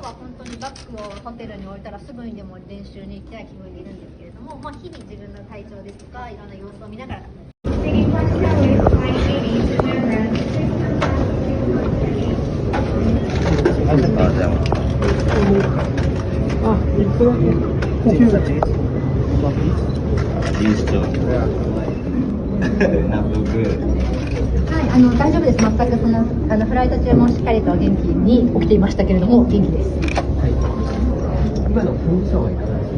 は本当にバッグをホテルに置いたらすぐにでも練習に行っては気分でいるんですけれども、日々自分の体調ですとかいろんな様子を見ながら。はい、大丈夫です。全くフライト中もしっかりと元気に起きていましたけれども、元気です。はい、今のコンディションはいかがです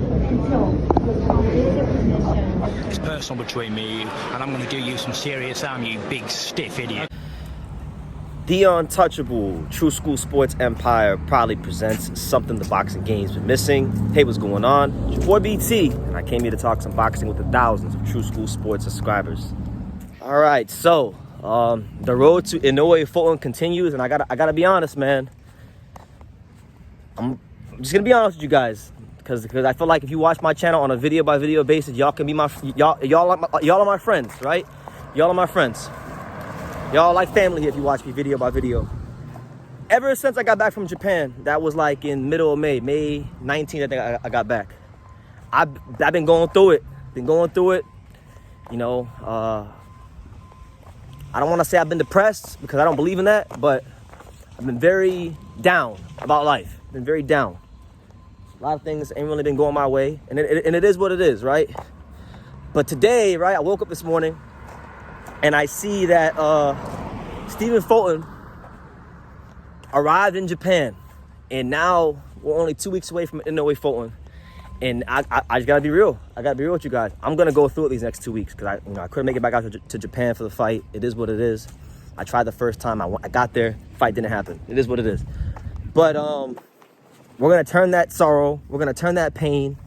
か？ It's personal between me and you, and I'm going to do you some serious harm, you big stiff idiot. The untouchable True School Sports Empire proudly presents something the boxing game's been missing. Hey, what's going on? It's your boy BT, and I came here to talk some boxing with the thousands of True School Sports subscribers. All right, so the road to Inoue Fulton continues, and I gotta be honest, man. I'm just gonna be honest with you guys, because I feel like if you watch my channel on a video by video basis, y'all can be y'all are my friends, right? Y'all are my friends. Y'all like family if you watch me video by video. Ever since I got back from Japan, that was like in middle of May 19th, I think I got back. I've been going through it. You know, I don't want to say I've been depressed because I don't believe in that, but I've been very down about life. Been very down. A lot of things ain't really been going my way, and it is what it is, right? But today, right, I woke up this morning and I see that Stephen Fulton arrived in Japan, and now we're only 2 weeks away from Naoya Fulton. And I just gotta be real. I gotta be real with you guys. I'm gonna go through it these next 2 weeks because I couldn't make it back out to Japan for the fight. It is what it is. I tried the first time. I got there. Fight didn't happen. It is what it is. But we're gonna turn that sorrow. We're gonna turn that pain.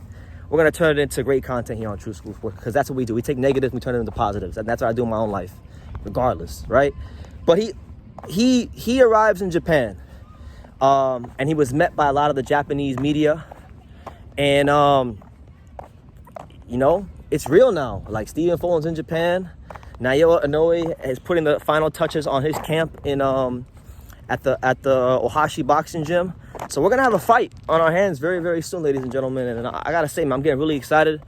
We're gonna turn it into great content here on True School Sports, because that's what we do. We take negatives, we turn it into positives, and that's what I do in my own life, regardless, right? But he arrives in Japan, and he was met by a lot of the Japanese media, and you know, it's real now. Like, Stephen Fulton's in Japan. Naoya Inoue is putting the final touches on his camp in at the Ohashi boxing gym. So we're gonna have a fight on our hands very, very soon, ladies and gentlemen. And I gotta say, man, I'm getting really excited.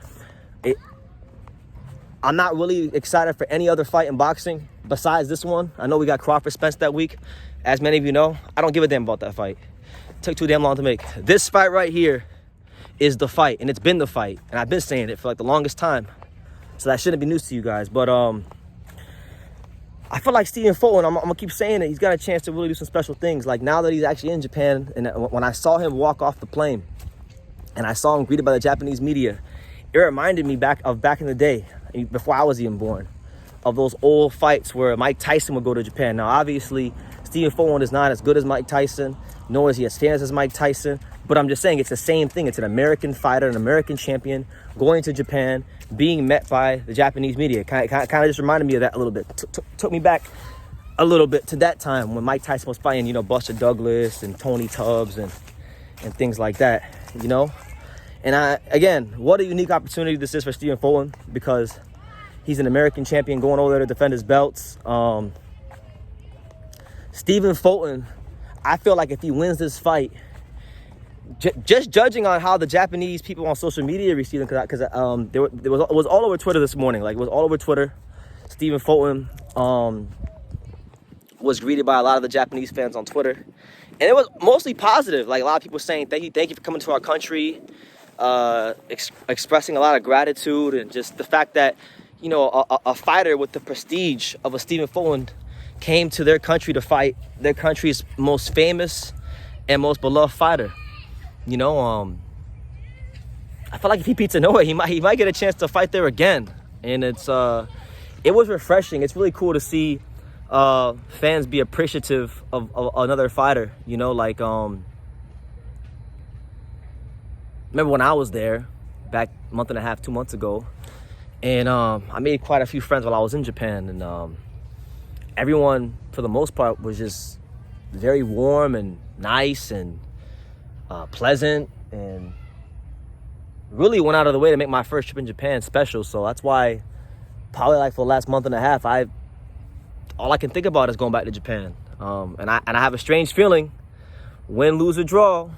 I'm not really excited for any other fight in boxing besides this one. I know we got Crawford Spence that week. As many of you know, I don't give a damn about that fight. It took too damn long to make. This fight right here is the fight, and it's been the fight. And I've been saying it for like the longest time. So that shouldn't be news to you guys. But I feel like Stephen Fulton, I'm gonna keep saying it, he's got a chance to really do some special things. Like, now that he's actually in Japan, and when I saw him walk off the plane and I saw him greeted by the Japanese media, it reminded me back in the day, before I was even born, of those old fights where Mike Tyson would go to Japan. Now, obviously, Stephen Fulton is not as good as Mike Tyson, nor is he as famous as Mike Tyson, but I'm just saying it's the same thing. It's an American fighter, an American champion, going to Japan, being met by the Japanese media. Kind of just reminded me of that a little bit. Took me back a little bit to that time when Mike Tyson was fighting, you know, Buster Douglas and Tony Tubbs and things like that, you know? And again, what a unique opportunity this is for Stephen Fulton, because he's an American champion going over there to defend his belts. Stephen Fulton, I feel like if he wins this fight, just judging on how the Japanese people on social media receive him, because it was all over Twitter this morning. Like, it was all over Twitter. Stephen Fulton was greeted by a lot of the Japanese fans on Twitter, and it was mostly positive. Like, a lot of people saying thank you for coming to our country, expressing a lot of gratitude, and just the fact that, you know, a fighter with the prestige of a Stephen Fulton came to their country to fight their country's most famous and most beloved fighter. You know, I feel like if he beats Inoue, he might get a chance to fight there again. And it was refreshing. It's really cool to see fans be appreciative of another fighter. You know, like, remember when I was there back a month and a half, 2 months ago, and I made quite a few friends while I was in Japan, and everyone, for the most part, was just very warm and nice and pleasant, and really went out of the way to make my first trip in Japan special. So that's why probably like for the last month and a half, all I can think about is going back to Japan. And I have a strange feeling, win, lose, or draw,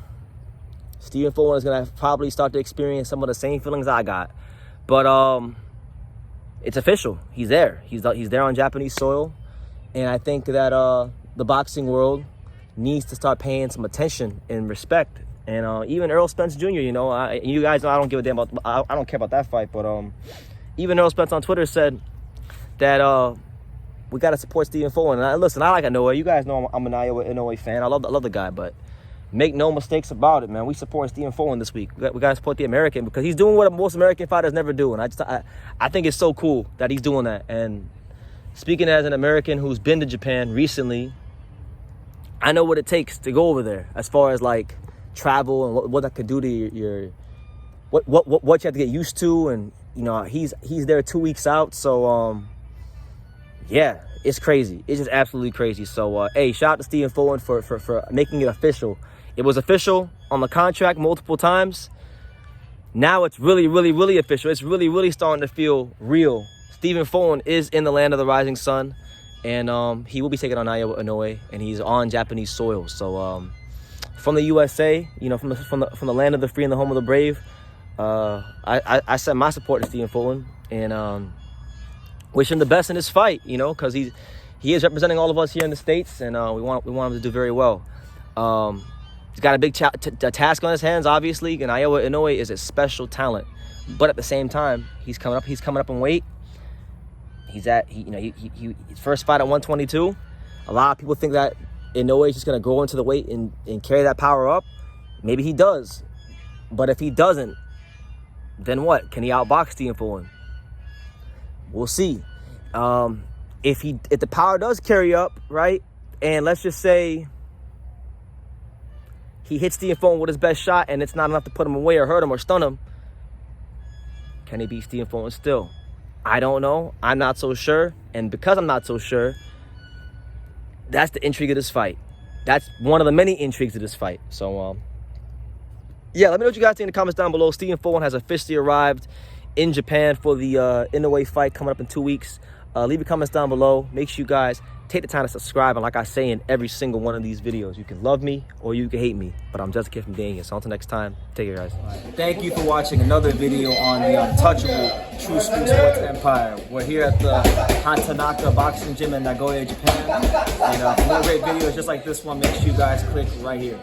Stephen Fulton is gonna probably start to experience some of the same feelings I got. But it's official. He's there. He's there on Japanese soil, and I think that the boxing world needs to start paying some attention and respect. And even Errol Spence Jr., you know, you guys know I don't give a damn about, I don't care about that fight, but even Errol Spence on Twitter said that we got to support Stephen Fulton. And listen, I like Inoue. You guys know I'm an Naoya Inoue fan. I love the guy, but make no mistakes about it, man. We support Stephen Fulton this week. We got to support the American because he's doing what most American fighters never do. And I think it's so cool that he's doing that. And speaking as an American who's been to Japan recently, I know what it takes to go over there as far as like travel and what that could do to your what you have to get used to. And you know, he's there 2 weeks out, so yeah, it's crazy. It's just absolutely crazy. So hey, shout out to Stephen Fulton for making it official. It was official on the contract multiple times. Now it's really official. It's really starting to feel real. Stephen Fulton is in the land of the rising sun, and he will be taking on Naoya Inoue, and he's on Japanese soil. So from the USA, you know, from the land of the free and the home of the brave, I send my support to Stephen Fulton, and wish him the best in this fight, you know, because he is representing all of us here in the States, and we want him to do very well. He's got a big task on his hands, obviously, and Naoya Inoue is a special talent, but at the same time, he's coming up in weight. He's his first fight at 122. A lot of people think that Inoue is just going to go into the weight and carry that power up. Maybe he does. But if he doesn't, then what? Can he outbox Stephen Fulton? We'll see. If the power does carry up, right, and let's just say he hits Stephen Fulton with his best shot and it's not enough to put him away or hurt him or stun him, can he beat Stephen Fulton still? I don't know. I'm not so sure. And because I'm not so sure, that's the intrigue of this fight. That's one of the many intrigues of this fight. So, yeah, let me know what you guys think in the comments down below. Stephen Fulton has officially arrived in Japan for the Inoue fight coming up in 2 weeks. Leave your comments down below. Make sure you guys take the time to subscribe. And like I say in every single one of these videos, you can love me or you can hate me. But I'm just a kid from Daniel. So until next time, take care, guys. Thank you for watching another video on the untouchable True School Sports Empire. We're here at the Hatanaka Boxing Gym in Nagoya, Japan. And for more great videos just like this one, make sure you guys click right here.